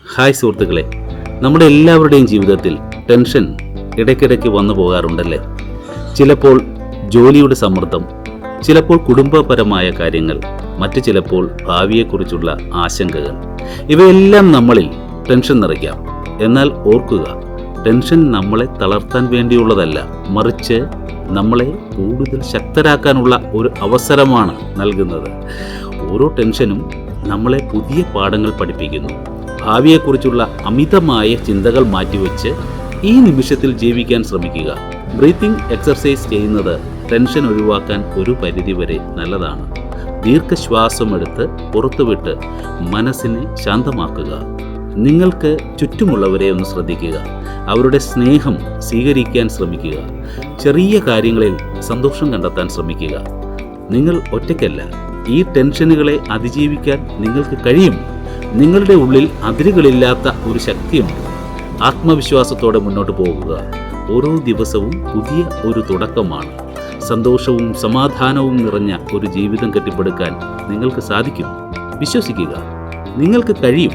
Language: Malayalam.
ഹായ് സുഹൃത്തുക്കളെ, നമ്മുടെ എല്ലാവരുടെയും ജീവിതത്തിൽ ടെൻഷൻ ഇടയ്ക്കിടയ്ക്ക് വന്നു പോകാറുണ്ടല്ലേ? ചിലപ്പോൾ ജോലിയുടെ സമ്മർദ്ദം, ചിലപ്പോൾ കുടുംബപരമായ കാര്യങ്ങൾ, മറ്റു ചിലപ്പോൾ ഭാവിയെക്കുറിച്ചുള്ള ആശങ്കകൾ. ഇവയെല്ലാം നമ്മളിൽ ടെൻഷൻ നിറയ്ക്കാം. എന്നാൽ ഓർക്കുക, ടെൻഷൻ നമ്മളെ തളർത്താൻ വേണ്ടിയുള്ളതല്ല, മറിച്ച് നമ്മളെ കൂടുതൽ ശക്തരാക്കാനുള്ള ഒരു അവസരമാണ് നൽകുന്നത്. ഓരോ ടെൻഷനും നമ്മളെ പുതിയ പാഠങ്ങൾ പഠിപ്പിക്കുന്നു. ഭാവിയെക്കുറിച്ചുള്ള അമിതമായ ചിന്തകൾ മാറ്റിവെച്ച് ഈ നിമിഷത്തിൽ ജീവിക്കാൻ ശ്രമിക്കുക. ബ്രീത്തിങ് എക്സർസൈസ് ചെയ്യുന്നത് ടെൻഷൻ ഒഴിവാക്കാൻ ഒരു പരിധിവരെ നല്ലതാണ്. ദീർഘശ്വാസമെടുത്ത് പുറത്തുവിട്ട് മനസ്സിനെ ശാന്തമാക്കുക. നിങ്ങൾക്ക് ചുറ്റുമുള്ളവരെ ഒന്ന് ശ്രദ്ധിക്കുക. അവരുടെ സ്നേഹം സ്വീകരിക്കാൻ ശ്രമിക്കുക. ചെറിയ കാര്യങ്ങളിൽ സന്തോഷം കണ്ടെത്താൻ ശ്രമിക്കുക. നിങ്ങൾ ഒറ്റയ്ക്കല്ല. ഈ ടെൻഷനുകളെ അതിജീവിക്കാൻ നിങ്ങൾക്ക് കഴിയും. നിങ്ങളുടെ ഉള്ളിൽ അതിരുകളില്ലാത്ത ഒരു ശക്തിയുണ്ട്. ആത്മവിശ്വാസത്തോടെ മുന്നോട്ട് പോകുക. ഓരോ ദിവസവും പുതിയ ഒരു തുടക്കമാണ്. സന്തോഷവും സമാധാനവും നിറഞ്ഞ ഒരു ജീവിതം കെട്ടിപ്പടുക്കാൻ നിങ്ങൾക്ക് സാധിക്കും. വിശ്വസിക്കുക, നിങ്ങൾക്ക് കഴിയും.